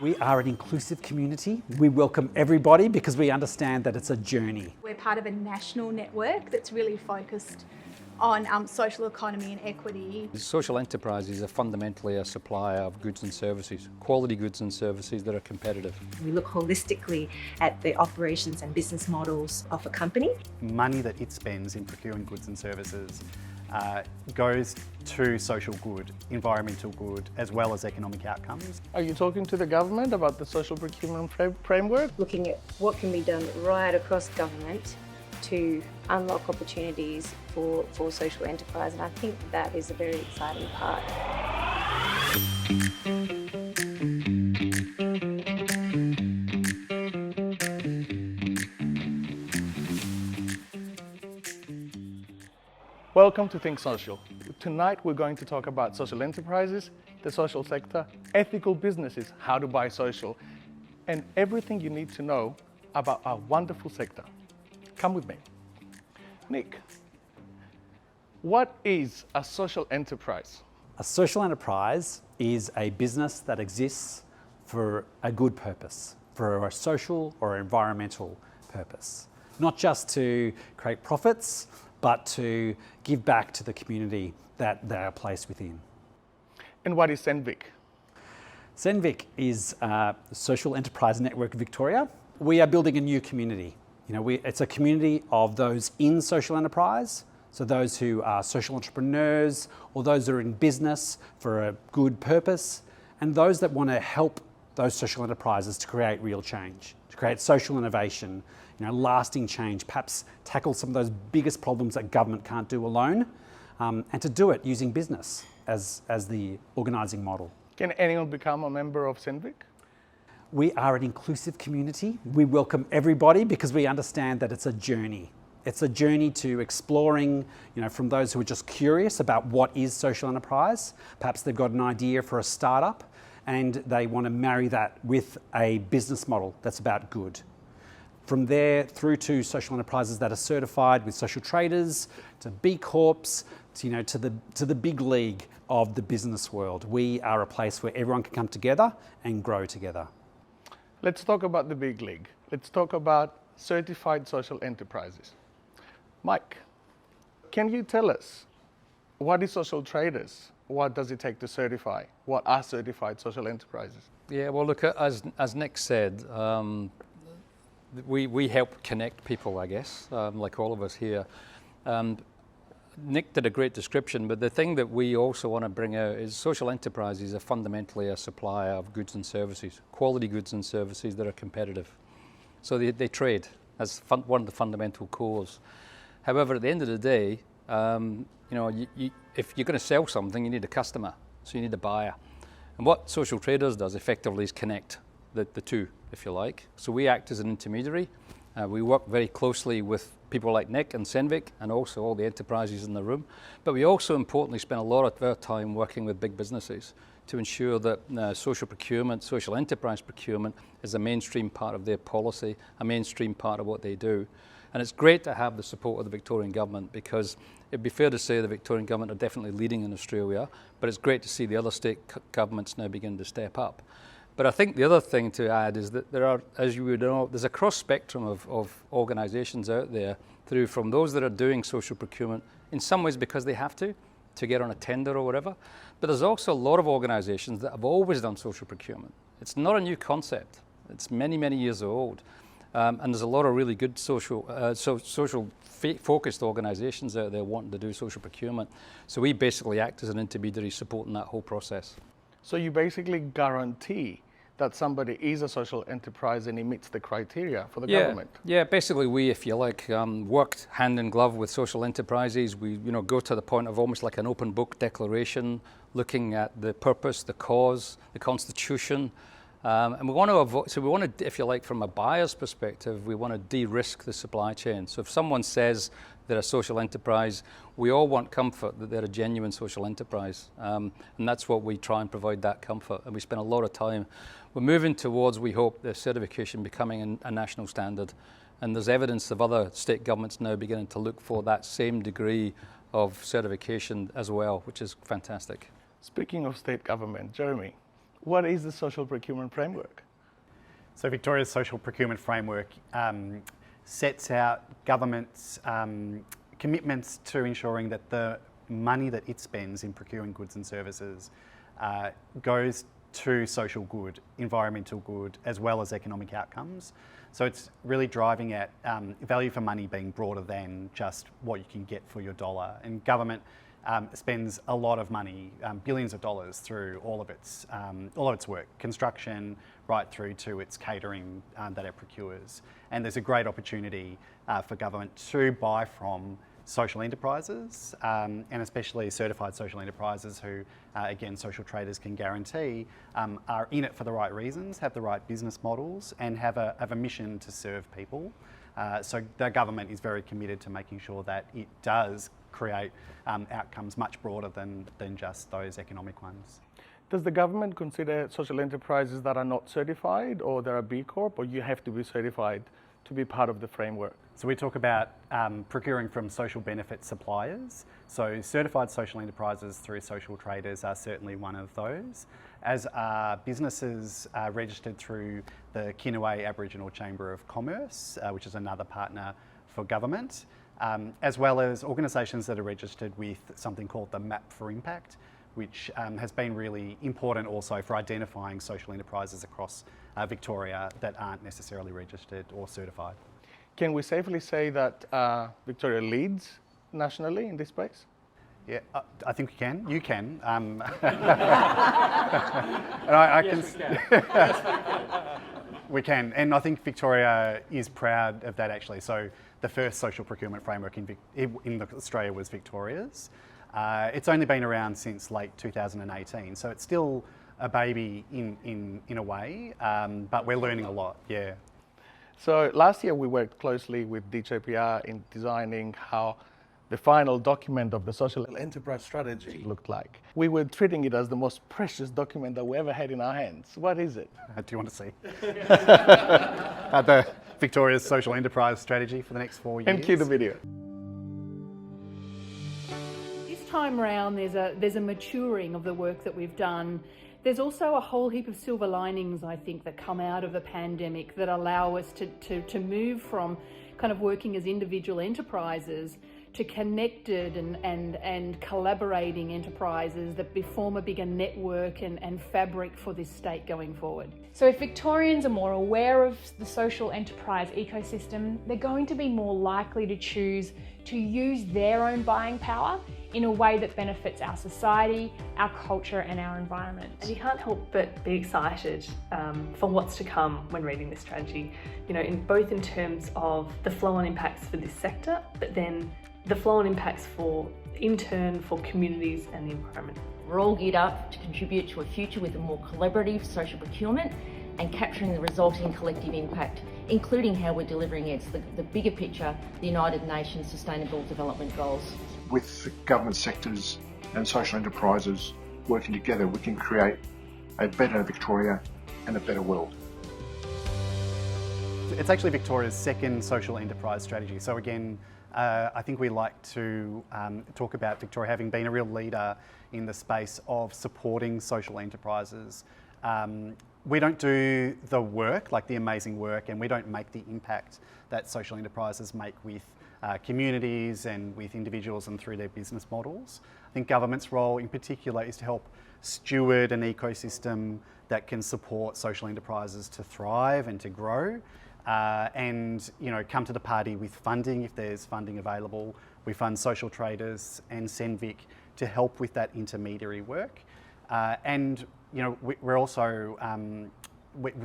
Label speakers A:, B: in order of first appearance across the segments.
A: We are an inclusive community. We welcome everybody because we understand that it's a journey.
B: We're part of a national network that's really focused on social economy and equity.
C: Social enterprises are fundamentally a supplier of goods and services, quality goods and services that are competitive.
D: We look holistically at the operations and business models of a company.
E: Money that it spends in procuring goods and services goes to social good, environmental good, as well as economic outcomes.
F: Are you talking to the government about the social procurement framework?
G: Looking at what can be done right across government to unlock opportunities for social enterprise, and I think that is a very exciting part.
F: Welcome to Think Social. Tonight we're going to talk about social enterprises, the social sector, ethical businesses, how to buy social, and everything you need to know about our wonderful sector. Come with me. Nick, what is a social enterprise?
A: A social enterprise is a business that exists for a good purpose, for a social or environmental purpose. Not just to create profits, but to give back to the community that they are placed within.
F: And what is SENVIC?
A: SENVIC is a social enterprise network Victoria. We are building a new community. It's a community of those in social enterprise, so those who are social entrepreneurs or those who are in business for a good purpose, and those that want to help those social enterprises to create real change, to create social innovation, lasting change, perhaps tackle some of those biggest problems that government can't do alone, and to do it using business as the organising model.
F: Can anyone become a member of SENVIC?
A: We are an inclusive community. We welcome everybody because we understand that it's a journey. It's a journey to exploring, from those who are just curious about what is social enterprise. Perhaps they've got an idea for a startup and they want to marry that with a business model that's about good. From there through to social enterprises that are certified with social traders, to B Corps, to the big league of the business world. We are a place where everyone can come together and grow together.
F: Let's talk about the big league. Let's talk about certified social enterprises. Mike, can you tell us what is social traders? What does it take to certify? What are certified social enterprises?
C: Yeah, well, look, as Nick said, we help connect people, I guess, like all of us here. Nick did a great description, but the thing that we also want to bring out is social enterprises are fundamentally a supplier of goods and services, quality goods and services that are competitive. So they trade as one of the fundamental cores. However, at the end of the day, if you're going to sell something, you need a customer, so you need a buyer. And what social traders does effectively is connect the two, if you like. So we act as an intermediary. We work very closely with people like Nick and SENVIC and also all the enterprises in the room. But we also importantly spend a lot of our time working with big businesses to ensure that social procurement, social enterprise procurement is a mainstream part of their policy, a mainstream part of what they do. And it's great to have the support of the Victorian Government because it'd be fair to say the Victorian Government are definitely leading in Australia, but it's great to see the other state governments now begin to step up. But I think the other thing to add is that there are, as you would know, there's a cross spectrum of organisations out there from those that are doing social procurement in some ways because they have to get on a tender or whatever. But there's also a lot of organisations that have always done social procurement. It's not a new concept. It's many, many years old. And there's a lot of really good social focused organisations out there wanting to do social procurement. So we basically act as an intermediary supporting that whole process.
F: So you basically guarantee that somebody is a social enterprise and it meets the criteria for the government?
C: Yeah, basically we, if you like, worked hand in glove with social enterprises. We go to the point of almost like an open book declaration, looking at the purpose, the cause, the constitution. And we want to avoid, so we want to, if you like, from a buyer's perspective, we want to de-risk the supply chain. So if someone says they're a social enterprise, we all want comfort that they're a genuine social enterprise. And that's what we try and provide, that comfort. And we spend a lot of time. We're moving towards, we hope, the certification becoming a national standard. And there's evidence of other state governments now beginning to look for that same degree of certification as well, which is fantastic.
F: Speaking of state government, Jeremy, What is the social procurement framework?
E: So Victoria's social procurement framework sets out government's commitments to ensuring that the money that it spends in procuring goods and services goes to social good, environmental good, as well as economic outcomes. So it's really driving at value for money being broader than just what you can get for your dollar. And government spends a lot of money, billions of dollars, through all of its work, construction, right through to its catering that it procures. And there's a great opportunity for government to buy from social enterprises, and especially certified social enterprises who, again, social traders can guarantee are in it for the right reasons, have the right business models, and have a mission to serve people. So the government is very committed to making sure that it does create outcomes much broader than just those economic ones.
F: Does the government consider social enterprises that are not certified or that are B Corp, or you have to be certified to be part of the framework?
E: So we talk about procuring from social benefit suppliers. So certified social enterprises through social traders are certainly one of those, as are businesses registered through the Kinaway Aboriginal Chamber of Commerce, which is another partner for government, as well as organisations that are registered with something called the Map for Impact, which has been really important also for identifying social enterprises across Victoria that aren't necessarily registered or certified.
F: Can we safely say that Victoria leads nationally in this space?
E: Yeah, I think we can. You can. And I
C: Yes,
E: can.
C: we can.
E: We can, and I think Victoria is proud of that actually. So the first social procurement framework in Australia was Victoria's. It's only been around since late 2018, so it's still a baby in a way, but we're learning a lot, yeah.
F: So last year we worked closely with DJPR in designing how the final document of the social enterprise strategy looked like. We were treating it as the most precious document that we ever had in our hands. What is it?
E: Do you want to see? The Victoria's social enterprise strategy for the next 4 years.
F: And cue the video.
H: This time round, there's a maturing of the work that we've done. There's also a whole heap of silver linings, I think, that come out of the pandemic that allow us to move from kind of working as individual enterprises to connected and collaborating enterprises that form a bigger network and fabric for this state going forward.
B: So if Victorians are more aware of the social enterprise ecosystem, they're going to be more likely to choose to use their own buying power in a way that benefits our society, our culture and our environment.
I: And you can't help but be excited for what's to come when reading this strategy, you know, in terms of the flow-on impacts for this sector, but then the flow-on impacts in turn for communities and the environment.
J: We're all geared up to contribute to a future with a more collaborative social procurement and capturing the resulting collective impact, including how we're delivering against the bigger picture, the United Nations Sustainable Development Goals.
K: With government sectors and social enterprises working together, we can create a better Victoria and a better world.
E: It's actually Victoria's second social enterprise strategy. So again, I think we like to talk about Victoria having been a real leader in the space of supporting social enterprises. We don't do the work, like the amazing work, and we don't make the impact that social enterprises make with communities and with individuals and through their business models. I think government's role in particular is to help steward an ecosystem that can support social enterprises to thrive and to grow. And come to the party with funding if there's funding available. We fund social traders and SENVIC to help with that intermediary work. And we're also,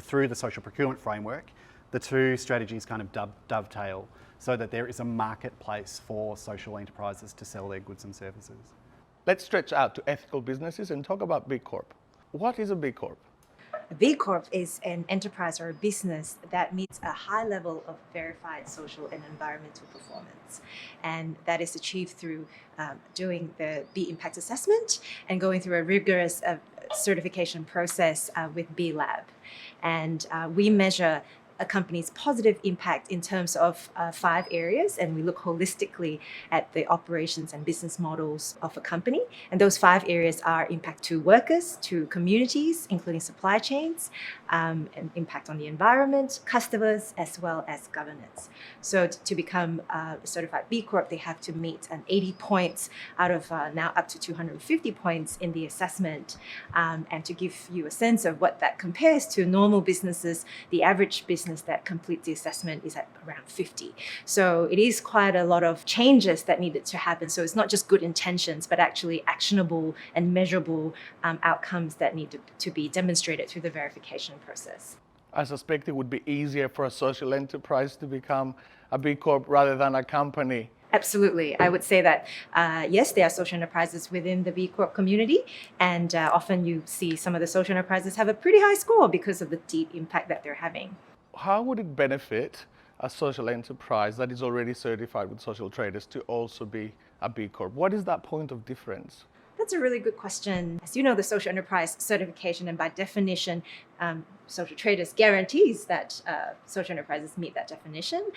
E: through the social procurement framework, the two strategies kind of dovetail so that there is a marketplace for social enterprises to sell their goods and services.
F: Let's stretch out to ethical businesses and talk about B Corp. What is a B Corp?
D: A B Corp is an enterprise or a business that meets a high level of verified social and environmental performance. And that is achieved through doing the B Impact Assessment and going through a rigorous certification process with B Lab. And we measure a company's positive impact in terms of 5 areas, and we look holistically at the operations and business models of a company. And those 5 areas are impact to workers, to communities, including supply chains, and impact on the environment, customers, as well as governance. So to become a certified B Corp, they have to meet an 80 points out of now up to 250 points in the assessment. And to give you a sense of what that compares to normal businesses, the average business that completes the assessment is at around 50. So it is quite a lot of changes that needed to happen. So it's not just good intentions, but actually actionable and measurable outcomes that need to be demonstrated through the verification process.
F: I suspect it would be easier for a social enterprise to become a B Corp rather than a company.
D: Absolutely. I would say that, yes, there are social enterprises within the B Corp community, and often you see some of the social enterprises have a pretty high score because of the deep impact that they're having.
F: How would it benefit a social enterprise that is already certified with Social Traders to also be a B Corp? What is that point of difference?
D: That's a really good question. As you know, the social enterprise certification, and by definition, Social Traders guarantees that social enterprises meet that definition.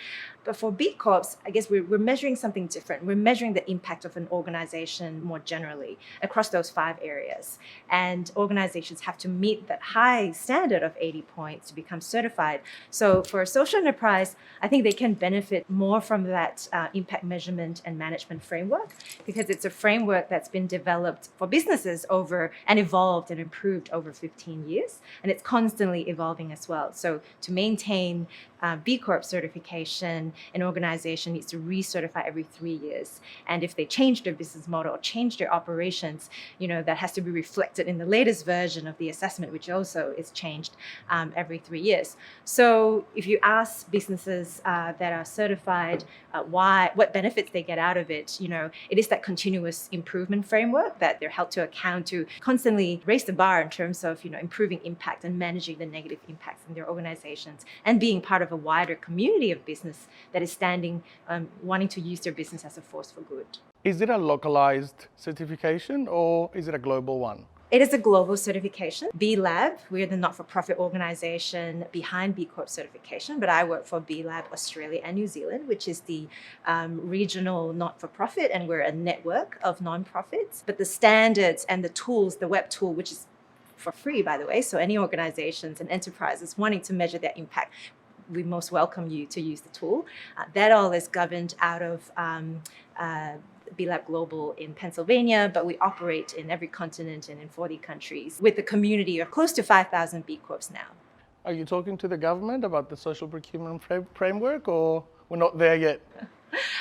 D: But for B Corps, I guess we're measuring something different. We're measuring the impact of an organization more generally across those 5 areas. And organizations have to meet that high standard of 80 points to become certified. So for a social enterprise, I think they can benefit more from that impact measurement and management framework, because it's a framework that's been developed for businesses over and evolved and improved over 15 years. And it's constantly evolving as well. So to maintain B Corp certification, an organization needs to recertify every 3 years. And if they change their business model or change their operations, that has to be reflected in the latest version of the assessment, which also is changed every 3 years. So if you ask businesses that are certified what benefits they get out of it, it is that continuous improvement framework that they're held to account to constantly raise the bar in terms of improving impact and managing the negative impacts in their organizations, and being part of a wider community of business that is standing, wanting to use their business as a force for good.
F: Is it a localized certification or is it a global one?
D: It is a global certification. B Lab, we're the not-for-profit organization behind B Corp certification, but I work for B Lab Australia and New Zealand, which is the regional not-for-profit, and we're a network of non-profits. But the standards and the tools, the web tool, which is for free, by the way, so any organizations and enterprises wanting to measure their impact, we most welcome you to use the tool. That all is governed out of B Lab Global in Pennsylvania, but we operate in every continent and in 40 countries with a community of close to 5,000 B Corps now.
F: Are you talking to the government about the social procurement framework, or we're not there yet?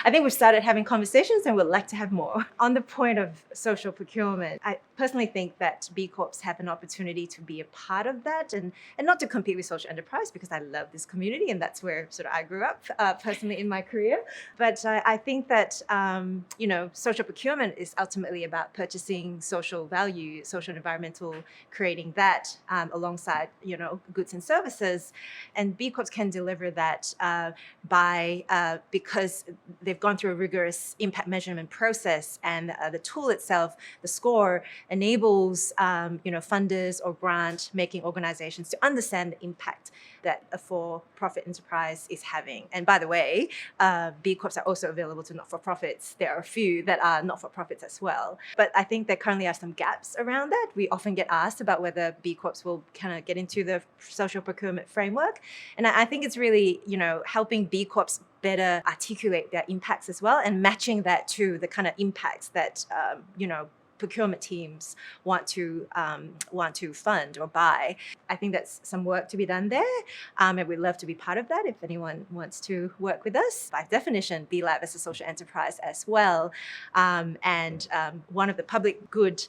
D: I think we've started having conversations and would like to have more. On the point of social procurement, I personally think that B Corps have an opportunity to be a part of that, and not to compete with social enterprise, because I love this community and that's where sort of I grew up personally in my career. But I think that, social procurement is ultimately about purchasing social value, social and environmental, creating that alongside, goods and services. And B Corps can deliver that because they've gone through a rigorous impact measurement process, and the tool itself, the score, enables funders or grant-making organizations to understand the impact that a for-profit enterprise is having. And by the way, B Corps are also available to not-for-profits. There are a few that are not-for-profits as well. But I think there currently are some gaps around that. We often get asked about whether B Corps will kind of get into the social procurement framework. And I think it's really, helping B Corps better articulate their impacts as well, and matching that to the kind of impacts that, procurement teams want to fund or buy. I think that's some work to be done there, and we'd love to be part of that if anyone wants to work with us. By definition, B Lab is a social enterprise as well, and one of the public good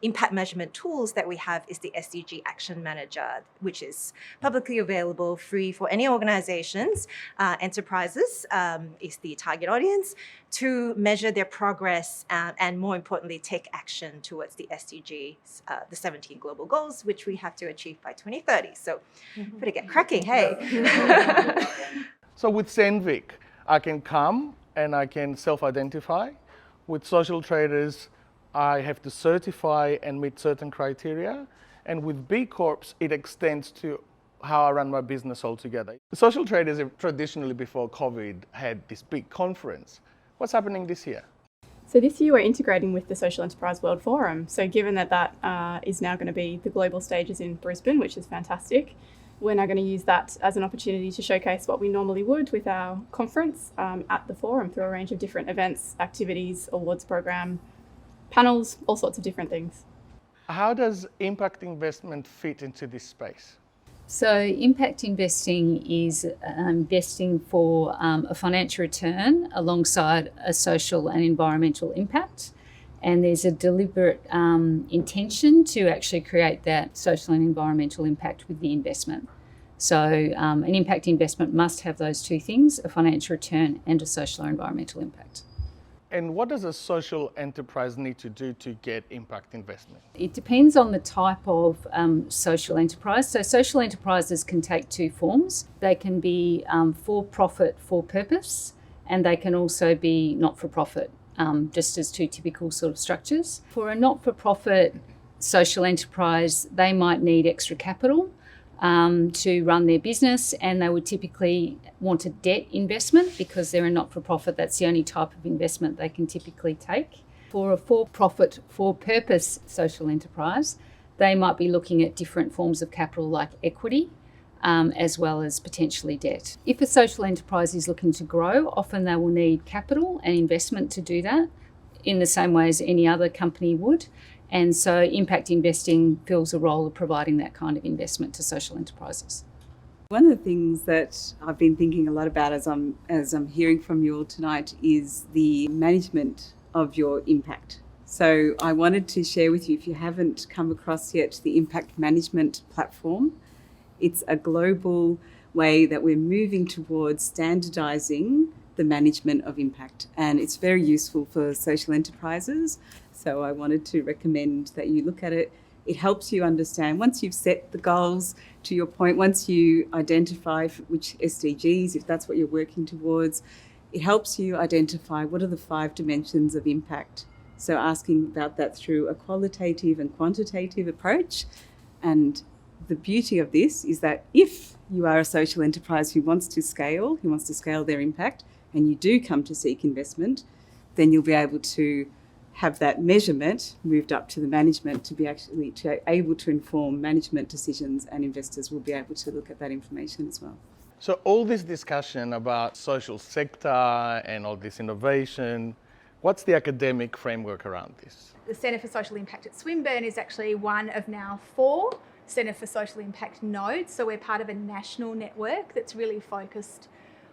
D: impact measurement tools that we have is the SDG Action Manager, which is publicly available, free for any organizations, enterprises is the target audience, to measure their progress and more importantly, take action towards the SDGs, the 17 global goals, which we have to achieve by 2030. So better get cracking, hey.
F: So with SENVIC, I can come and I can self-identify. With Social Traders, I have to certify and meet certain criteria. And with B Corps, it extends to how I run my business altogether. Social traders have traditionally before COVID had this big conference. What's happening this year?
L: So this year we're integrating with the Social Enterprise World Forum. So given that is now going to be the global stages in Brisbane, which is fantastic, we're now going to use that as an opportunity to showcase what we normally would with our conference at the forum through a range of different events, activities, awards program, panels, all sorts of different things.
F: How does impact investment fit into this space?
M: So impact investing is investing for a financial return alongside a social and environmental impact. And there's a deliberate intention to actually create that social and environmental impact with the investment. So an impact investment must have those two things, a financial return and a social or environmental impact.
F: And what does a social enterprise need to do to get impact investment?
M: It depends on the type of social enterprise. So social enterprises can take two forms. They can be for profit, for purpose, and they can also be not-for-profit, just as two typical sort of structures. For a not-for-profit social enterprise, they might need extra capital to run their business, and they would typically want a debt investment because they're a not-for-profit. That's the only type of investment they can typically take. For a for-profit, for-purpose social enterprise, they might be looking at different forms of capital like equity, as well as potentially debt. If a social enterprise is looking to grow, often they will need capital and investment to do that in the same way as any other company would. And so impact investing fills a role of providing that kind of investment to social enterprises.
N: One of the things that I've been thinking a lot about as I'm hearing from you all tonight is the management of your impact. So I wanted to share with you, if you haven't come across yet, the impact management platform. It's a global way that we're moving towards standardizing the management of impact, and it's very useful for social enterprises. So I wanted to recommend that you look at it. It helps you understand, once you've set the goals, to your point, once you identify which SDGs, if that's what you're working towards, it helps you identify what are the 5 dimensions of impact. So asking about that through a qualitative and quantitative approach. And the beauty of this is that if you are a social enterprise who wants to scale their impact, and you do come to seek investment, then you'll be able to have that measurement moved up to the management to be able to inform management decisions, and investors will be able to look at that information as well.
F: So all this discussion about social sector and all this innovation, what's the academic framework around this?
B: The Centre for Social Impact at Swinburne is actually one of now 4 Centre for Social Impact nodes. So we're part of a national network that's really focused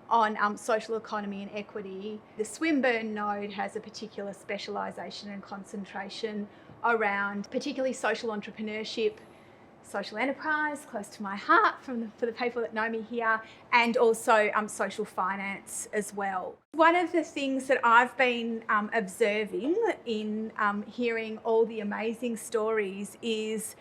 B: on social economy and equity. The Swinburne node has a particular specialisation and concentration around particularly social entrepreneurship, social enterprise, close to my heart for the people that know me here, and also social finance as well. One of the things that I've been observing in hearing all the amazing stories is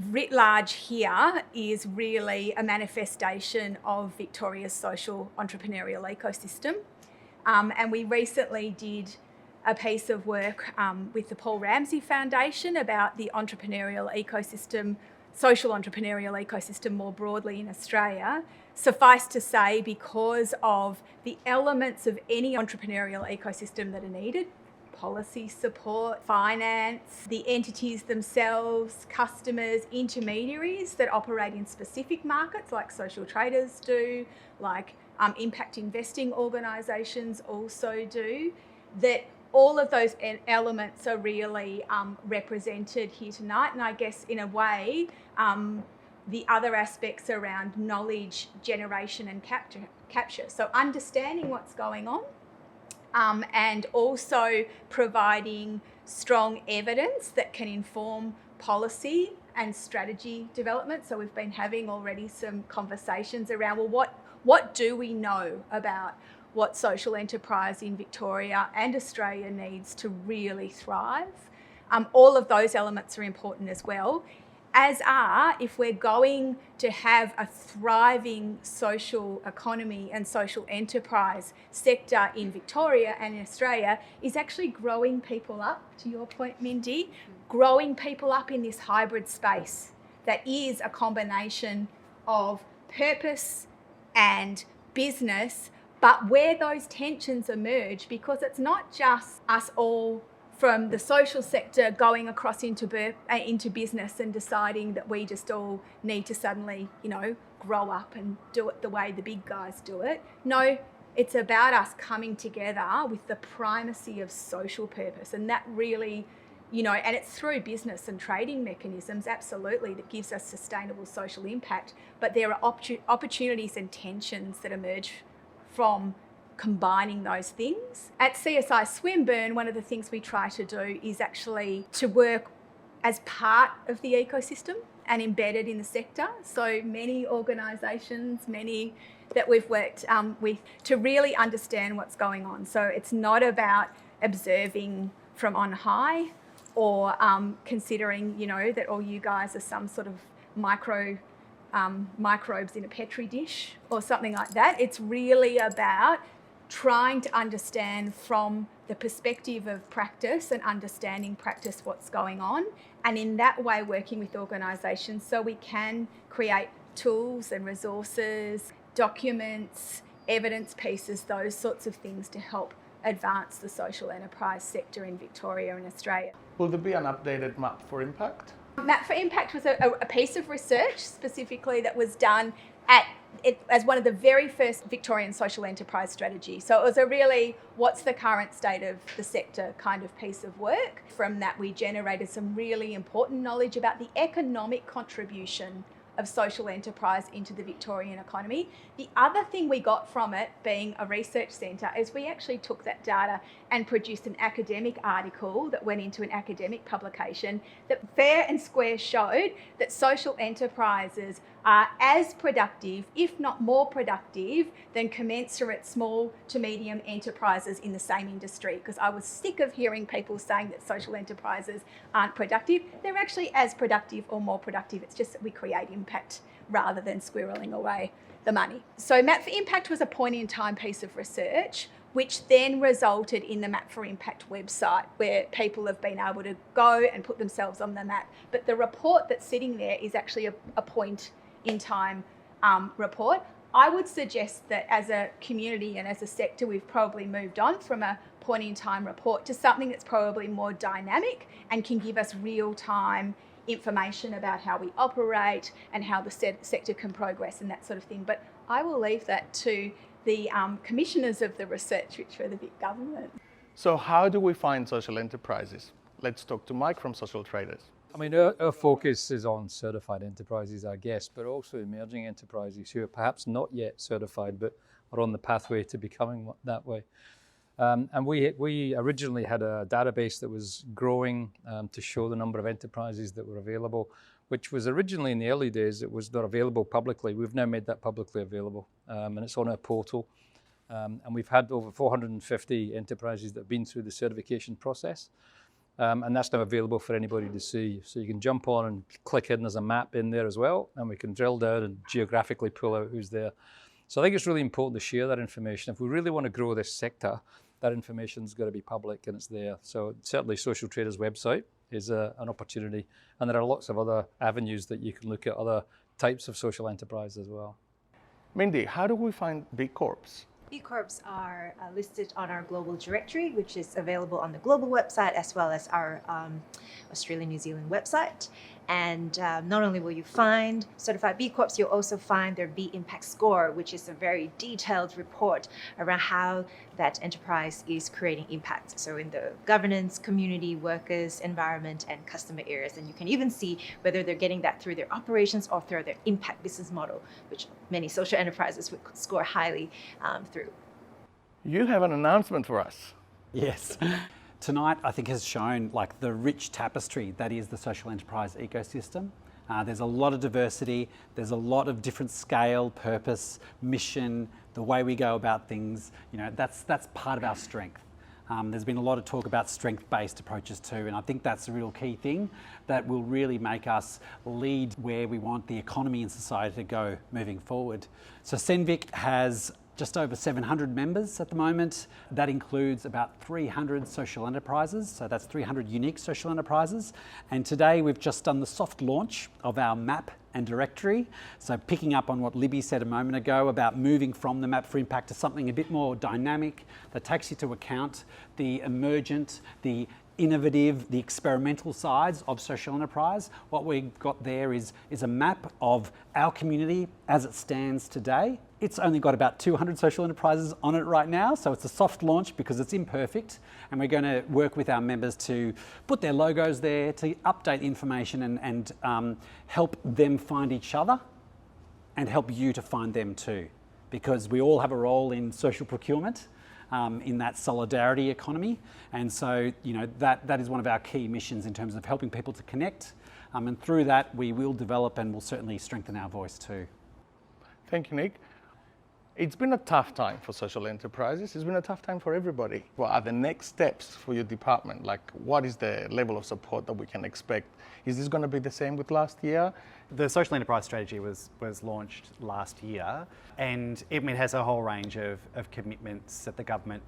B: writ large here is really a manifestation of Victoria's social entrepreneurial ecosystem. And we recently did a piece of work with the Paul Ramsay Foundation about the entrepreneurial ecosystem, social entrepreneurial ecosystem more broadly in Australia. Suffice to say, because of the elements of any entrepreneurial ecosystem that are needed, policy support, finance, the entities themselves, customers, intermediaries that operate in specific markets like social traders do, like impact investing organisations also do, that all of those elements are really represented here tonight. And I guess in a way, the other aspects around knowledge generation and capture. So understanding what's going on, and also providing strong evidence that can inform policy and strategy development. So we've been having already some conversations around, well, what do we know about what social enterprise in Victoria and Australia needs to really thrive? All of those elements are important as well, as are, if we're going to have a thriving social economy and social enterprise sector in Victoria and in Australia, is actually growing people up, to your point, Mindy, growing people up in this hybrid space that is a combination
O: of purpose and business, but where those tensions emerge, because it's not just us all from the social sector going across into business and deciding that we just all need to suddenly, grow up and do it the way the big guys do it. No, it's about us coming together with the primacy of social purpose. And that really, and it's through business and trading mechanisms, absolutely, that gives us sustainable social impact. But there are opportunities and tensions that emerge from combining those things. At CSI Swinburne, one of the things we try to do is actually to work as part of the ecosystem and embedded in the sector. So many organisations, many that we've worked with, to really understand what's going on. So it's not about observing from on high or considering, that all you guys are some sort of microbes in a Petri dish or something like that. It's really about trying to understand from the perspective of practice and understanding practice what's going on, and in that way working with organisations so we can create tools and resources, documents, evidence pieces, those sorts of things to help advance the social enterprise sector in Victoria and Australia.
F: Will there be an updated map for impact?
O: Map for Impact was a piece of research specifically that was done as one of the very first Victorian social enterprise strategies. So it was a really, what's the current state of the sector kind of piece of work. From that, we generated some really important knowledge about the economic contribution of social enterprise into the Victorian economy. The other thing we got from it, being a research centre, is we actually took that data and produced an academic article that went into an academic publication that fair and square showed that social enterprises are as productive, if not more productive, than commensurate small to medium enterprises in the same industry. Because I was sick of hearing people saying that social enterprises aren't productive. They're actually as productive or more productive. It's just that we create impact rather than squirreling away the money. So Map for Impact was a point in time piece of research, which then resulted in the Map for Impact website, where people have been able to go and put themselves on the map. But the report that's sitting there is actually a point in time report. I would suggest that as a community and as a sector, we've probably moved on from a point in time report to something that's probably more dynamic and can give us real time information about how we operate and how the sector can progress and that sort of thing. But I will leave that to the commissioners of the research, which were the Vic Government.
F: So how do we find social enterprises? Let's talk to Mike from Social Traders.
C: I mean, our focus is on certified enterprises, I guess, but also emerging enterprises who are perhaps not yet certified, but are on the pathway to becoming that way. And we originally had a database that was growing to show the number of enterprises that were available, which was originally in the early days, it was not available publicly. We've now made that publicly available, and it's on our portal. And we've had over 450 enterprises that have been through the certification process. And that's now available for anybody to see. So you can jump on and click in, there's a map in there as well, and we can drill down and geographically pull out who's there. So I think it's really important to share that information. If we really want to grow this sector, that information's got to be public and it's there. So certainly Social Traders website is an opportunity. And there are lots of other avenues that you can look at other types of social enterprise as well.
F: Mindy, how do we find B Corps?
D: B Corps are listed on our global directory, which is available on the global website as well as our Australia New Zealand website. And not only will you find certified B Corps, you'll also find their B Impact Score, which is a very detailed report around how that enterprise is creating impact. So in the governance, community, workers, environment, and customer areas. And you can even see whether they're getting that through their operations or through their impact business model, which many social enterprises would score highly through.
F: You have an announcement for us.
A: Yes. Tonight, I think, has shown like the rich tapestry that is the social enterprise ecosystem. There's a lot of diversity. There's a lot of different scale, purpose, mission, the way we go about things. You know, that's part of our strength. There's been a lot of talk about strength-based approaches too, and I think that's a real key thing that will really make us lead where we want the economy and society to go moving forward. So SENVIC has just over 700 members at the moment. That includes about 300 social enterprises, so that's 300 unique social enterprises. And today we've just done the soft launch of our map and directory. So picking up on what Libby said a moment ago about moving from the map for impact to something a bit more dynamic that takes into account the emergent, the innovative, the experimental sides of social enterprise. What we've got there is a map of our community as it stands today. It's only got about 200 social enterprises on it right now, so it's a soft launch because it's imperfect, and we're going to work with our members to put their logos there, to update information and help them find each other and help you to find them too, because we all have a role in social procurement. In that solidarity economy, and so that is one of our key missions in terms of helping people to connect, and through that we will develop and will certainly strengthen our voice too.
F: Thank you, Nick. It's been a tough time for social enterprises. It's been a tough time for everybody. What are the next steps for your department? Like, what is the level of support that we can expect? Is this going to be the same with last year?
E: The social enterprise strategy was launched last year, and it has a whole range of commitments that the government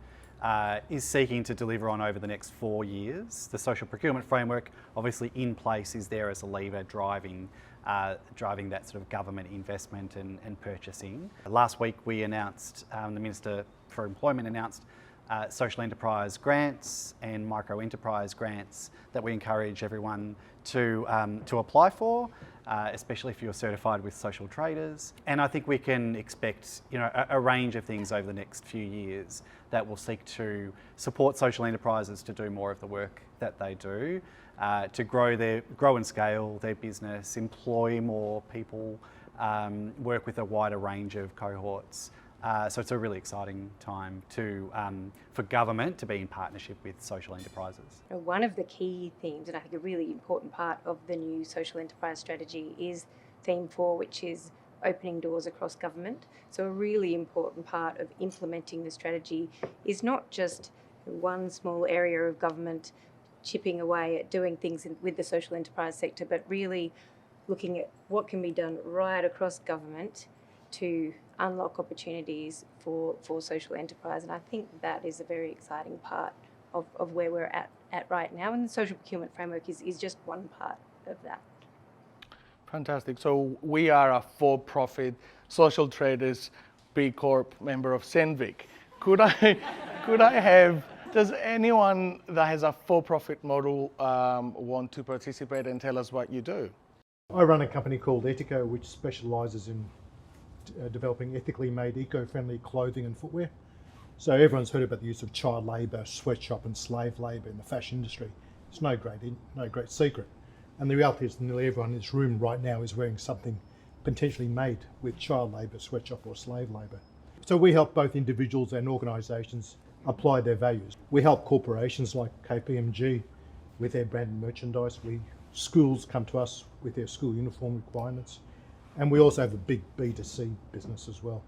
E: is seeking to deliver on over the next 4 years. The social procurement framework, obviously in place, is there as a lever driving that sort of government investment and purchasing. Last week we announced, the Minister for Employment announced social enterprise grants and micro enterprise grants that we encourage everyone to apply for, especially if you're certified with social traders. And I think we can expect a range of things over the next few years that will seek to support social enterprises to do more of the work that they do, to grow and scale their business, employ more people, work with a wider range of cohorts. So it's a really exciting time for government to be in partnership with social enterprises.
G: One of the key themes, and I think a really important part of the new social enterprise strategy, is theme 4, which is opening doors across government. So a really important part of implementing the strategy is not just one small area of government chipping away at doing things with the social enterprise sector, but really looking at what can be done right across government to unlock opportunities for social enterprise. And I think that is a very exciting part of where we're at right now. And the social procurement framework is just one part of that.
F: Fantastic. So we are a for-profit social traders B Corp member of SENVIC. Could I have, does anyone that has a for-profit model want to participate and tell us what you do?
P: I run a company called Etico, which specialises in developing ethically made eco-friendly clothing and footwear. So everyone's heard about the use of child labour, sweatshop and slave labour in the fashion industry. It's no great secret. And the reality is nearly everyone in this room right now is wearing something potentially made with child labour, sweatshop or slave labour. So we help both individuals and organisations apply their values. We help corporations like KPMG with their branded merchandise. Schools come to us with their school uniform requirements. And we also have a big B2C business as well.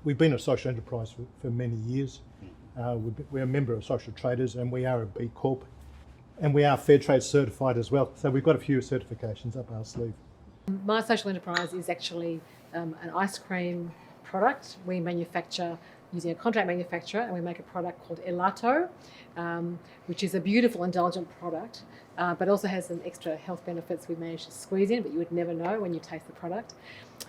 P: We've been a social enterprise for many years. We're a member of Social Traders, and we are a B Corp. And we are Fair Trade certified as well. So we've got a few certifications up our sleeve.
Q: My social enterprise is actually an ice cream product. We manufacture using a contract manufacturer, and we make a product called Elato, which is a beautiful indulgent product, but also has some extra health benefits we managed to squeeze in, but you would never know when you taste the product.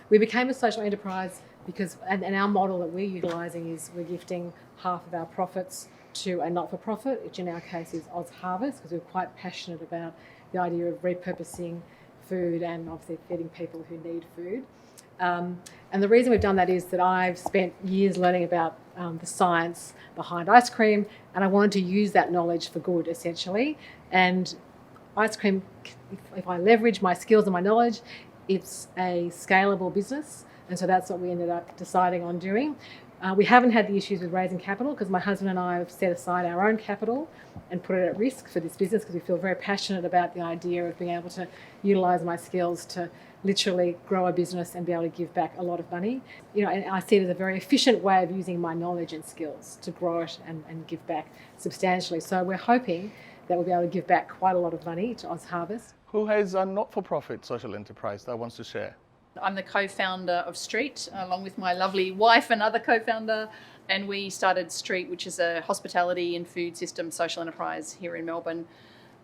Q: We became a social enterprise because, and our model that we're utilising is we're gifting half of our profits to a not-for-profit, which in our case is Oz Harvest, because we're quite passionate about the idea of repurposing food and obviously feeding people who need food. And the reason we've done that is that I've spent years learning about the science behind ice cream, and I wanted to use that knowledge for good, essentially. And ice cream, if I leverage my skills and my knowledge, it's a scalable business, and so that's what we ended up deciding on doing. We haven't had the issues with raising capital because my husband and I have set aside our own capital and put it at risk for this business because we feel very passionate about the idea of being able to utilise my skills to literally grow a business and be able to give back a lot of money. And I see it as a very efficient way of using my knowledge and skills to grow it and give back substantially. So we're hoping that we'll be able to give back quite a lot of money to Oz Harvest.
F: Who has a not-for-profit social enterprise that wants to share?
R: I'm the co-founder of Street, along with my lovely wife, another co-founder, and we started Street, which is a hospitality and food system social enterprise here in Melbourne.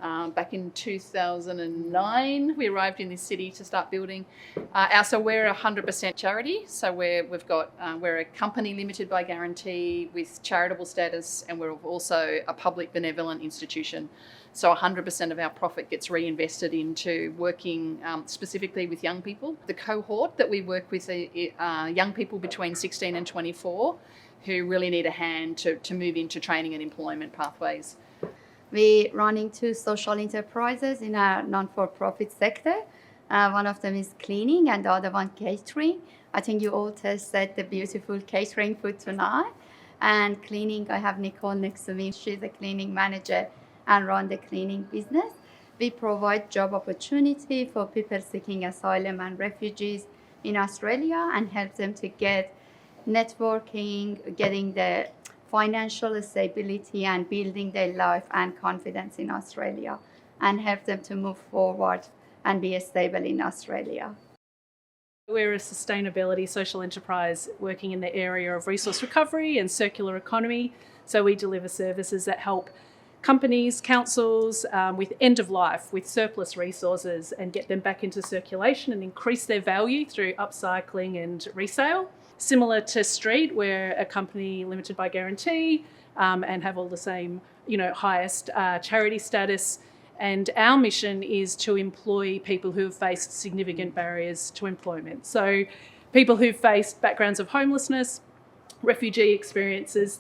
R: back in 2009. We arrived in this city to start building. So we're a 100% charity. So we're a company limited by guarantee with charitable status, and we're also a public benevolent institution. So 100% of our profit gets reinvested into working specifically with young people. The cohort that we work with are young people between 16 and 24 who really need a hand to move into training and employment pathways.
S: We're running 2 social enterprises in our non-for-profit sector. One of them is cleaning and the other one catering. I think you all tasted the beautiful catering food tonight. And cleaning, I have Nicole next to me. She's a cleaning manager and run the cleaning business. We provide job opportunity for people seeking asylum and refugees in Australia and help them to get networking, getting the financial stability and building their life and confidence in Australia, and help them to move forward and be stable in Australia.
T: We're a sustainability social enterprise working in the area of resource recovery and circular economy. So we deliver services that help companies, councils with end of life, with surplus resources, and get them back into circulation and increase their value through upcycling and resale. Similar to Street, we're a company limited by guarantee and have all the same, highest charity status. And our mission is to employ people who have faced significant barriers to employment. So people who've faced backgrounds of homelessness, refugee experiences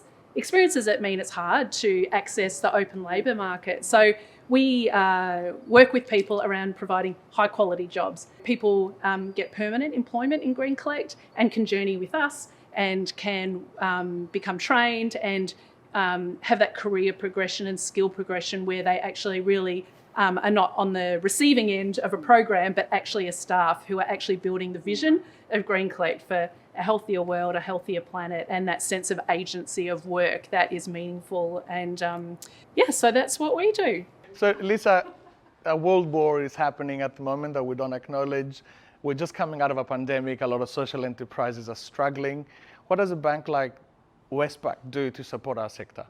T: that mean it's hard to access the open labour market. So we work with people around providing high quality jobs. People get permanent employment in Green Collect and can journey with us and can become trained and have that career progression and skill progression where they actually really are not on the receiving end of a program, but actually a staff who are actually building the vision of Green Collect for a healthier world, a healthier planet, and that sense of agency of work that is meaningful. And so that's what we do.
F: So Lisa, a world war is happening at the moment that we don't acknowledge. We're just coming out of a pandemic. A lot of social enterprises are struggling. What does a bank like Westpac do to support our sector?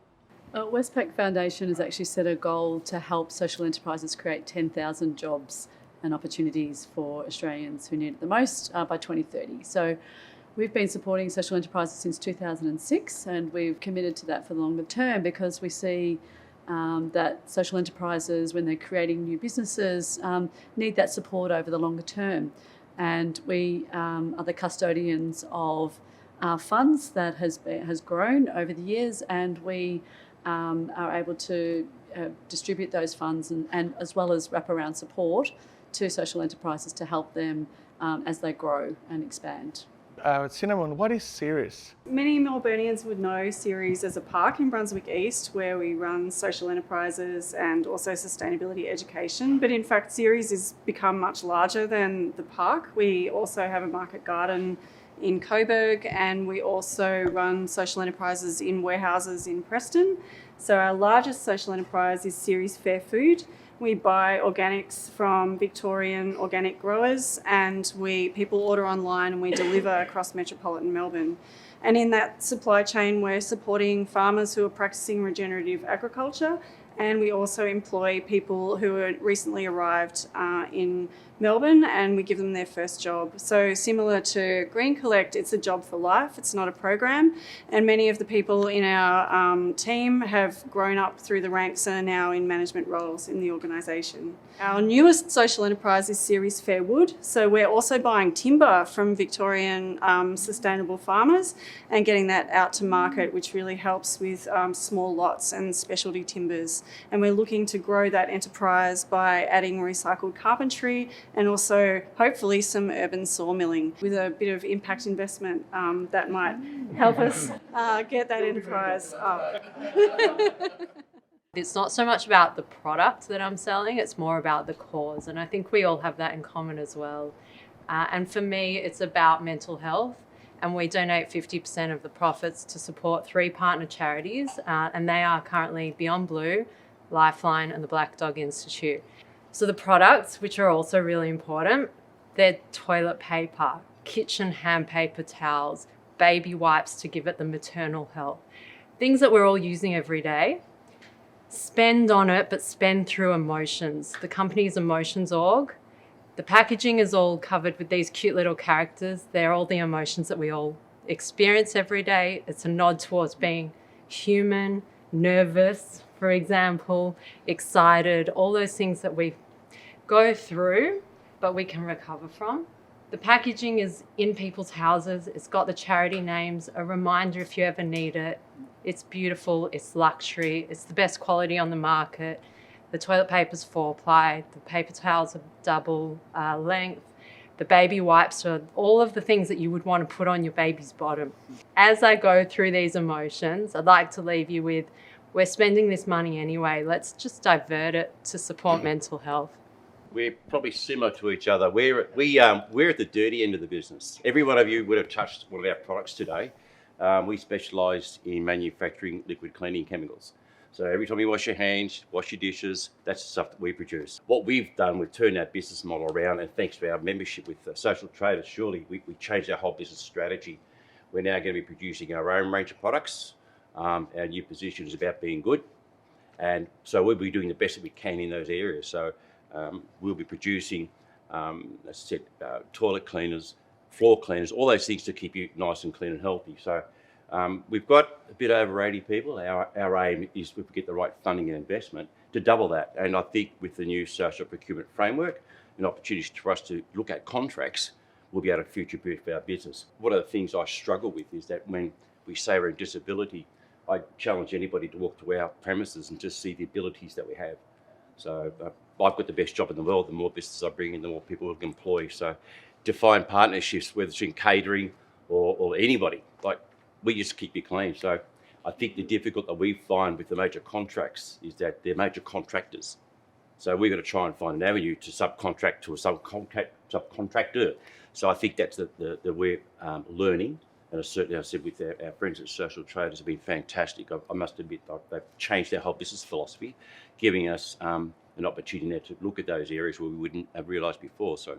U: Westpac Foundation has actually set a goal to help social enterprises create 10,000 jobs and opportunities for Australians who need it the most by 2030. So we've been supporting social enterprises since 2006, and we've committed to that for the longer term because we see that social enterprises, when they're creating new businesses, need that support over the longer term. And we are the custodians of funds that has grown over the years, and we are able to distribute those funds and as well as wraparound support to social enterprises to help them as they grow and expand.
F: Cinnamon, what is Ceres?
L: Many Melburnians would know Ceres as a park in Brunswick East where we run social enterprises and also sustainability education. But in fact, Ceres has become much larger than the park. We also have a market garden in Coburg, and we also run social enterprises in warehouses in Preston. So our largest social enterprise is Ceres Fair Food. We buy organics from Victorian organic growers, and people order online and we deliver across metropolitan Melbourne. And in that supply chain, we're supporting farmers who are practicing regenerative agriculture, and we also employ people who are recently arrived in Melbourne, and we give them their first job. So similar to Green Collect, it's a job for life, it's not a program, and many of the people in our team have grown up through the ranks and are now in management roles in the organisation. Our newest social enterprise is Ceres Fair Wood, so we're also buying timber from Victorian sustainable farmers and getting that out to market, which really helps with small lots and specialty timbers. And we're looking to grow that enterprise by adding recycled carpentry and also hopefully some urban sawmilling with a bit of impact investment that might help us get that enterprise up.
V: It's not so much about the product that I'm selling, it's more about the cause. And I think we all have that in common as well. And for me, it's about mental health. And we donate 50% of the profits to support 3 partner charities. And they are currently Beyond Blue, Lifeline and the Black Dog Institute. So the products, which are also really important, they're toilet paper, kitchen hand paper towels, baby wipes to give it the maternal health. Things that we're all using every day. spend on it, but spend through emotions. The company's emotions org. The packaging is all covered with these cute little characters. They're all the emotions that we all experience every day. It's a nod towards being human, nervous, for example, excited, all those things that we go through, but we can recover from. The packaging is in people's houses. It's got the charity names, a reminder if you ever need it. It's beautiful, it's luxury, it's the best quality on the market. The toilet paper's 4-ply, the paper towels are double length, the baby wipes are all of the things that you would want to put on your baby's bottom. As I go through these emotions, I'd like to leave you with, we're spending this money anyway, let's just divert it to support mental health.
H: We're probably similar to each other. We're at the dirty end of the business. Every one of you would have touched one of our products today. We specialise in manufacturing liquid cleaning chemicals. So every time you wash your hands, wash your dishes, that's the stuff that we produce. What we've done, we've turned our business model around, and thanks to our membership with Social Traders, surely we changed our whole business strategy. We're now going to be producing our own range of products. Our new position is about being good. And so we'll be doing the best that we can in those areas. So we'll be producing, as I said, toilet cleaners, floor cleaners, all those things to keep you nice and clean and healthy. So we've got a bit over 80 people. Our aim is, if we get the right funding and investment, to double that. And I think with the new social procurement framework, an opportunity for us to look at contracts, we'll be able to future-proof our business. One of the things I struggle with is that when we say we're in disability, I challenge anybody to walk to our premises and just see the abilities that we have. So I've got the best job in the world. The more business I bring in, the more people we can employ. So to find partnerships, whether it's in catering or anybody, like we just keep it clean. So I think the difficult that we find with the major contracts is that they're major contractors. So we've got to try and find an avenue to subcontract to a subcontractor. So I think that's the we're learning. And certainly I said with our friends at Social Traders have been fantastic. I must admit they've changed their whole business philosophy, giving us an opportunity now to look at those areas where we wouldn't have realised before. So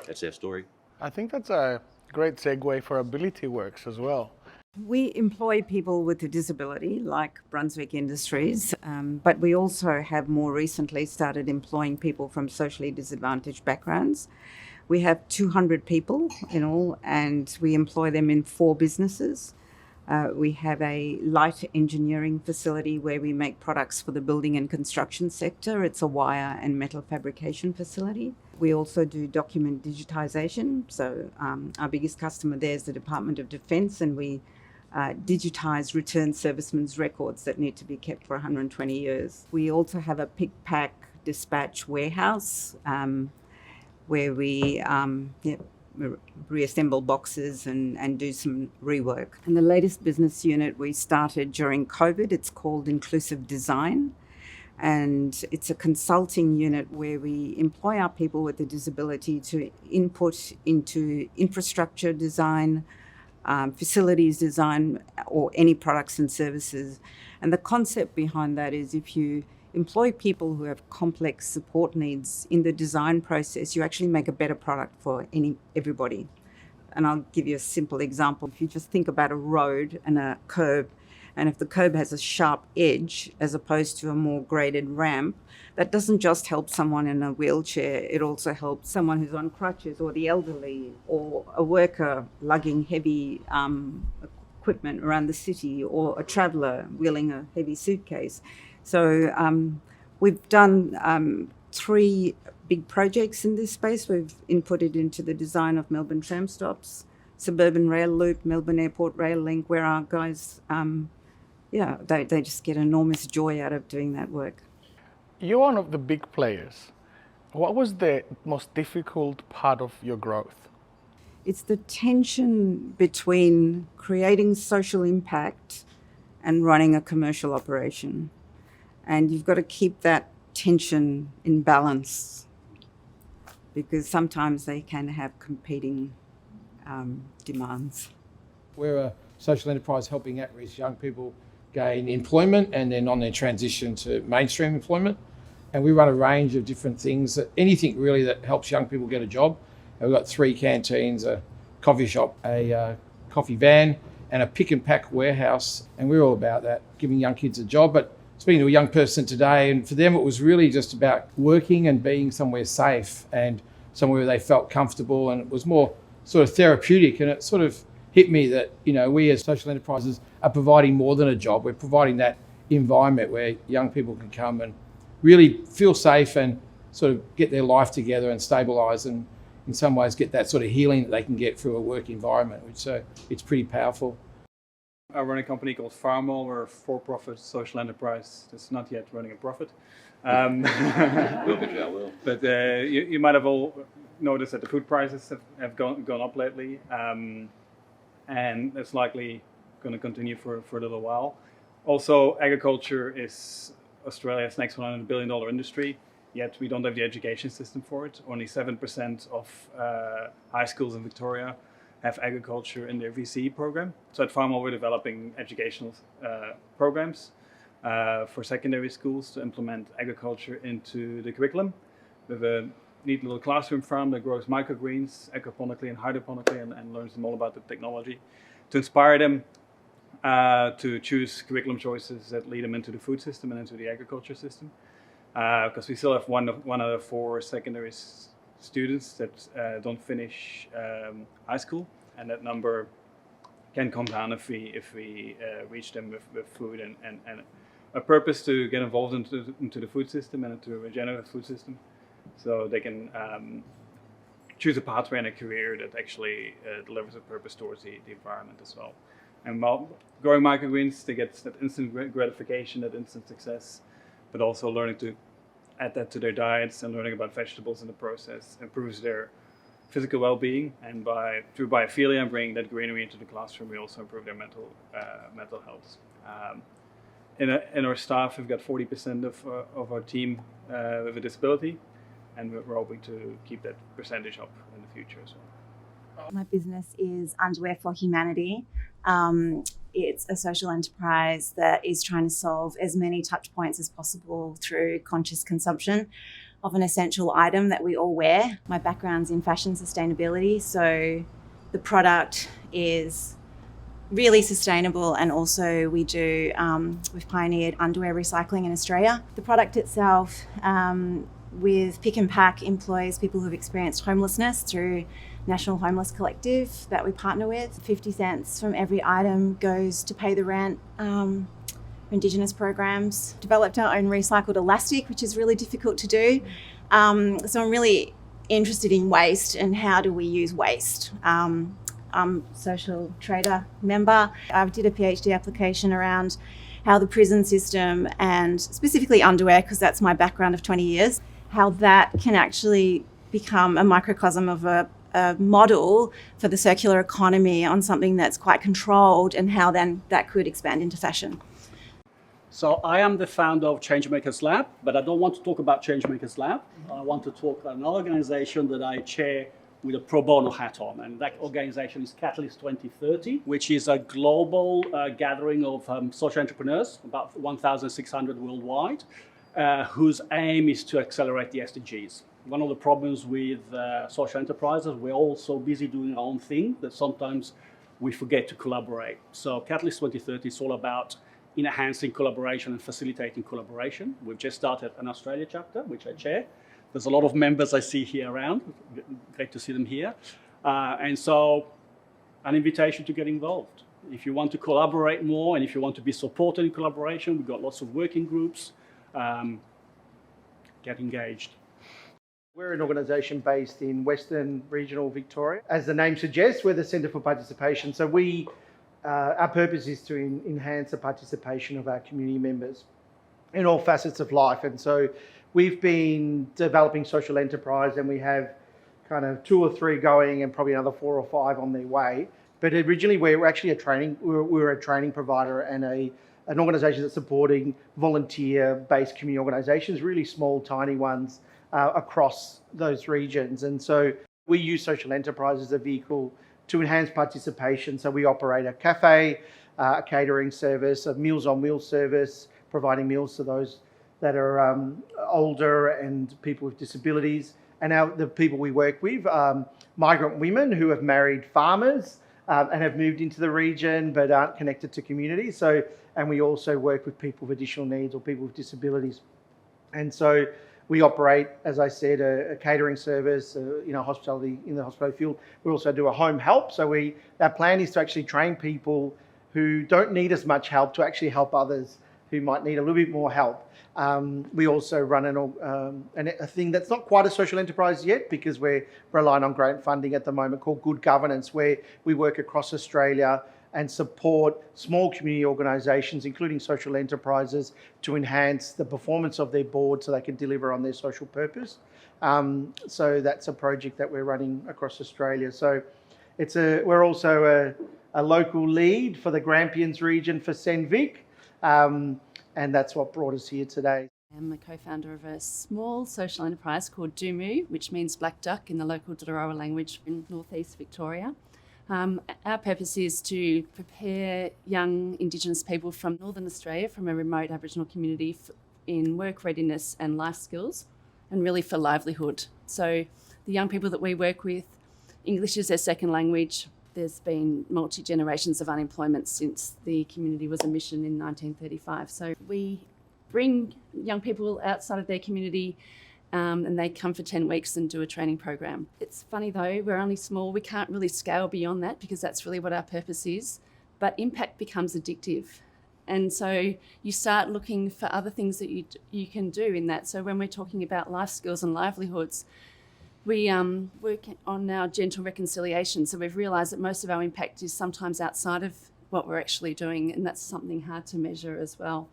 H: that's our story.
F: I think that's a great segue for Ability Works as well.
I: We employ people with a disability like Brunswick Industries, but we also have more recently started employing people from socially disadvantaged backgrounds. We have 200 people in all, and we employ them in 4 businesses. We have a light engineering facility where we make products for the building and construction sector. It's a wire and metal fabrication facility. We also do document digitisation. So our biggest customer there is the Department of Defence, and we digitise return servicemen's records that need to be kept for 120 years. We also have a pick-pack dispatch warehouse where we reassemble boxes and do some rework. And the latest business unit we started during COVID, it's called Inclusive Design. And it's a consulting unit where we employ our people with a disability to input into infrastructure design, facilities design, or any products and services. And the concept behind that is if you employ people who have complex support needs in the design process, you actually make a better product for everybody. And I'll give you a simple example. If you just think about a road and a curb, and if the curb has a sharp edge as opposed to a more graded ramp, that doesn't just help someone in a wheelchair, it also helps someone who's on crutches or the elderly or a worker lugging heavy equipment around the city or a traveller wheeling a heavy suitcase. So we've done 3 big projects in this space. We've inputted into the design of Melbourne tram stops, Suburban Rail Loop, Melbourne Airport Rail Link, where our guys, they just get enormous joy out of doing that work.
F: You're one of the big players. What was the most difficult part of your growth?
I: It's the tension between creating social impact and running a commercial operation. And you've got to keep that tension in balance because sometimes they can have competing demands.
W: We're a social enterprise helping at-risk young people gain employment and then on their transition to mainstream employment. And we run a range of different things, anything really that helps young people get a job. And we've got 3 canteens, a coffee shop, a coffee van, and a pick and pack warehouse. And we're all about that, giving young kids a job, but speaking to a young person today, and for them it was really just about working and being somewhere safe and somewhere where they felt comfortable, and it was more sort of therapeutic. And it sort of hit me that, you know, we as social enterprises are providing more than a job. We're providing that environment where young people can come and really feel safe and sort of get their life together and stabilise, and in some ways get that sort of healing that they can get through a work environment, which it's pretty powerful.
J: I run a company called Farmall. We're a for-profit social enterprise that's not yet running a profit.
H: Will be, will.
J: But you might have all noticed that the food prices have gone up lately, and it's likely going to continue for a little while. Also, agriculture is Australia's next $100 billion industry, yet we don't have the education system for it. Only 7% of high schools in Victoria have agriculture in their VCE program. So at Farmall, we're developing educational programs for secondary schools to implement agriculture into the curriculum. We have a neat little classroom farm that grows microgreens aquaponically and hydroponically, and learns them all about the technology to inspire them to choose curriculum choices that lead them into the food system and into the agriculture system. Because we still have one out of 4 secondary students that don't finish high school, and that number can come down if we reach them with food and a purpose to get involved into the food system and into a regenerative food system, so they can choose a pathway and a career that actually delivers a purpose towards the environment as well. And while growing microgreens, they get that instant gratification, that instant success, but also learning to add that to their diets and learning about vegetables in the process improves their physical well-being. And through biophilia and bringing that greenery into the classroom, we also improve their mental health. In our staff, we've got 40% of our team with a disability, and we're hoping to keep that percentage up in the future as well.
D: My business is Underwear for Humanity. It's a social enterprise that is trying to solve as many touch points as possible through conscious consumption of an essential item that we all wear. My background's in fashion sustainability, so the product is really sustainable, and also we've pioneered underwear recycling in Australia. The product itself, with Pick and Pack, employs people who've experienced homelessness through National Homeless Collective that we partner with. 50 cents from every item goes to pay the rent for Indigenous programs. Developed our own recycled elastic, which is really difficult to do. So I'm really interested in waste and how do we use waste. I'm a social trader member. I did a PhD application around how the prison system, and specifically underwear, because that's my background of 20 years, how that can actually become a microcosm of a model for the circular economy on something that's quite controlled, and how then that could expand into fashion.
K: So I am the founder of Changemakers Lab, but I don't want to talk about Changemakers Lab. I want to talk about an organization that I chair with a pro bono hat on, and that organization is Catalyst 2030, which is a global gathering of social entrepreneurs, about 1,600 worldwide, whose aim is to accelerate the SDGs. One of the problems with social enterprises, we're all so busy doing our own thing that sometimes we forget to collaborate. So Catalyst 2030 is all about enhancing collaboration and facilitating collaboration. We've just started an Australia chapter, which I chair. There's a lot of members I see here around. Great to see them here. And so an invitation to get involved. If you want to collaborate more, and if you want to be supported in collaboration, we've got lots of working groups. Get engaged.
M: We're an organisation based in Western Regional Victoria. As the name suggests, we're the Centre for Participation. So our purpose is to enhance the participation of our community members in all facets of life. And so we've been developing social enterprise, and we have kind of 2 or 3 going and probably another 4 or 5 on their way. But originally we were actually a training provider and an organisation that's supporting volunteer-based community organisations, really small, tiny ones across those regions. And so we use social enterprise as a vehicle to enhance participation. So we operate a cafe, a catering service, a Meals on Wheels service, providing meals to those that are older and people with disabilities. And the people we work with are migrant women who have married farmers and have moved into the region but aren't connected to community. So and we also work with people with additional needs or people with disabilities. And so we operate, as I said, a catering service, hospitality in the hospitality field. We also do a home help. So our plan is to actually train people who don't need as much help to actually help others who might need a little bit more help. We also run a thing that's not quite a social enterprise yet, because we're relying on grant funding at the moment, called Good Governance, where we work across Australia and support small community organisations, including social enterprises, to enhance the performance of their board so they can deliver on their social purpose. So that's a project that we're running across Australia. So we're also a local lead for the Grampians region for SENVIC, and that's what brought us here today.
B: I'm a co-founder of a small social enterprise called Dumu, which means black duck in the local Dorowa language in northeast Victoria. Our purpose is to prepare young Indigenous people from Northern Australia, from a remote Aboriginal community, in work readiness and life skills, and really for livelihood. So the young people that we work with, English is their second language. There's been multi-generations of unemployment since the community was a mission in 1935. So we bring young people outside of their community, and they come for 10 weeks and do a training program. It's funny though, we're only small. We can't really scale beyond that, because that's really what our purpose is. But impact becomes addictive. And so you start looking for other things that you can do in that. So when we're talking about life skills and livelihoods, we work on our gentle reconciliation. So we've realised that most of our impact is sometimes outside of what we're actually doing, and that's something hard to measure as well.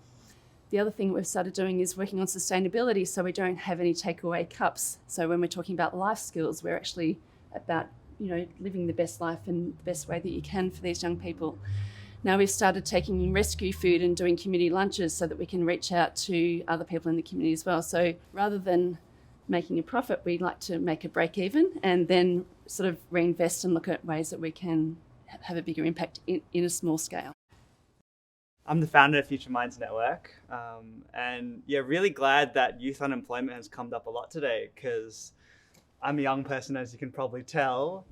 B: The other thing we've started doing is working on sustainability, so we don't have any takeaway cups. So when we're talking about life skills, we're actually about, living the best life in the best way that you can for these young people. Now we've started taking in rescue food and doing community lunches so that we can reach out to other people in the community as well. So rather than making a profit, we like to make a break even and then sort of reinvest and look at ways that we can have a bigger impact in a small scale.
N: I'm the founder of Future Minds Network, and really glad that youth unemployment has come up a lot today, because I'm a young person, as you can probably tell,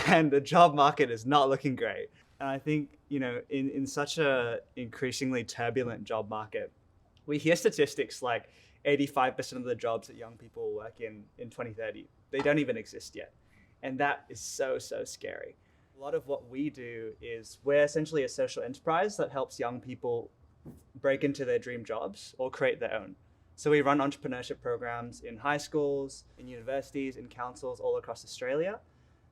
N: and the job market is not looking great. And I think, in such a increasingly turbulent job market, we hear statistics like 85% of the jobs that young people will work in 2030, they don't even exist yet. And that is so, so scary. A lot of what we do is we're essentially a social enterprise that helps young people break into their dream jobs or create their own. So we run entrepreneurship programs in high schools, in universities, in councils all across Australia.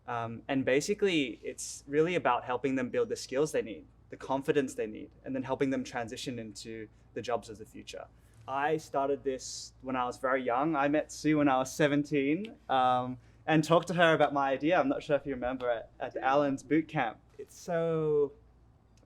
N: And basically, it's really about helping them build the skills they need, the confidence they need, and then helping them transition into the jobs of the future. I started this when I was very young. I met Sue when I was 17. And talked to her about my idea. I'm not sure if you remember at the Allen's boot camp. It's so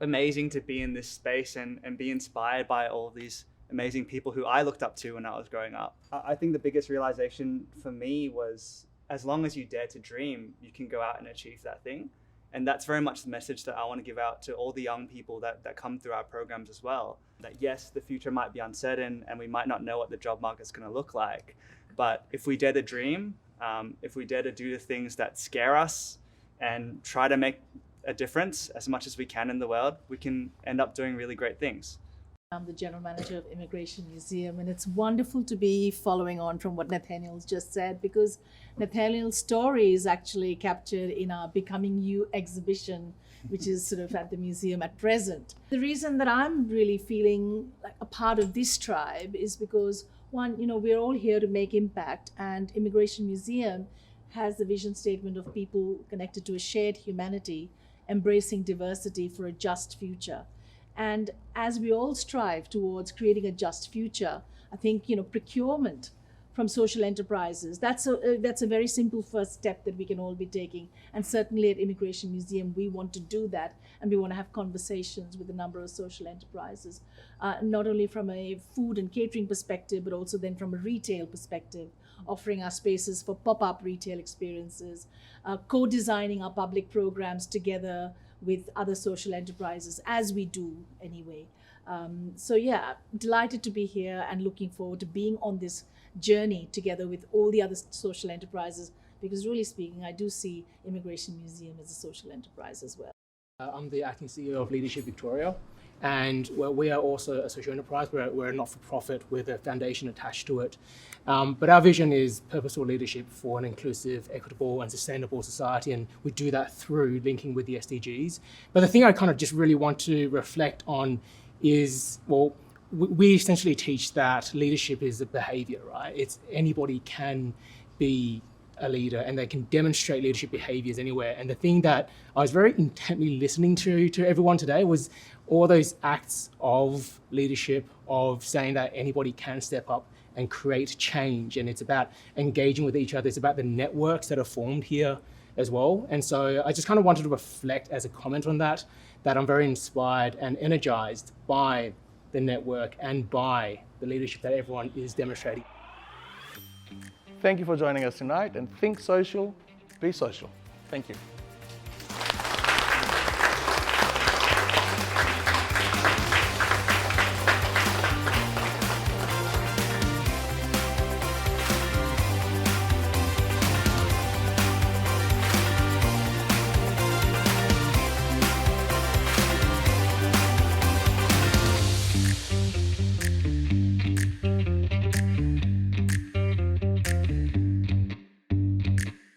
N: amazing to be in this space and be inspired by all of these amazing people who I looked up to when I was growing up. I think the biggest realization for me was, as long as you dare to dream, you can go out and achieve that thing. And that's very much the message that I want to give out to all the young people that come through our programs as well. That yes, the future might be uncertain and we might not know what the job market's going to look like. But if we dare to dream, if we dare to do the things that scare us and try to make a difference as much as we can in the world, we can end up doing really great things.
O: I'm the General Manager of Immigration Museum, and it's wonderful to be following on from what Nathaniel's just said, because Nathaniel's story is actually captured in our Becoming You exhibition, which is sort of at the museum at present. The reason that I'm really feeling like a part of this tribe is because one, we're all here to make impact, and Immigration Museum has the vision statement of people connected to a shared humanity, embracing diversity for a just future. And as we all strive towards creating a just future, I think, procurement from social enterprises, that's a very simple first step that we can all be taking. And certainly at Immigration Museum, we want to do that, and we want to have conversations with a number of social enterprises, not only from a food and catering perspective, but also then from a retail perspective, offering our spaces for pop-up retail experiences, co-designing our public programs together with other social enterprises, as we do anyway. Delighted to be here and looking forward to being on this journey together with all the other social enterprises, because really speaking, I do see Immigration Museum as a social enterprise as well.
X: I'm the acting CEO of Leadership Victoria,
A: And we are also a social enterprise. We're a not-for-profit with a foundation attached to it. But our vision is purposeful leadership for an inclusive, equitable and sustainable society, and we do that through linking with the SDGs. But the thing I kind of just really want to reflect on is, well, we essentially teach that leadership is a behavior, right? It's anybody can be a leader and they can demonstrate leadership behaviors anywhere. And the thing that I was very intently listening to everyone today was all those acts of leadership, of saying that anybody can step up and create change. And it's about engaging with each other. It's about the networks that are formed here as well. And so I just kind of wanted to reflect as a comment on that I'm very inspired and energized by the network and by the leadership that everyone is demonstrating.
F: Thank you for joining us tonight, and think social, be social. Thank you.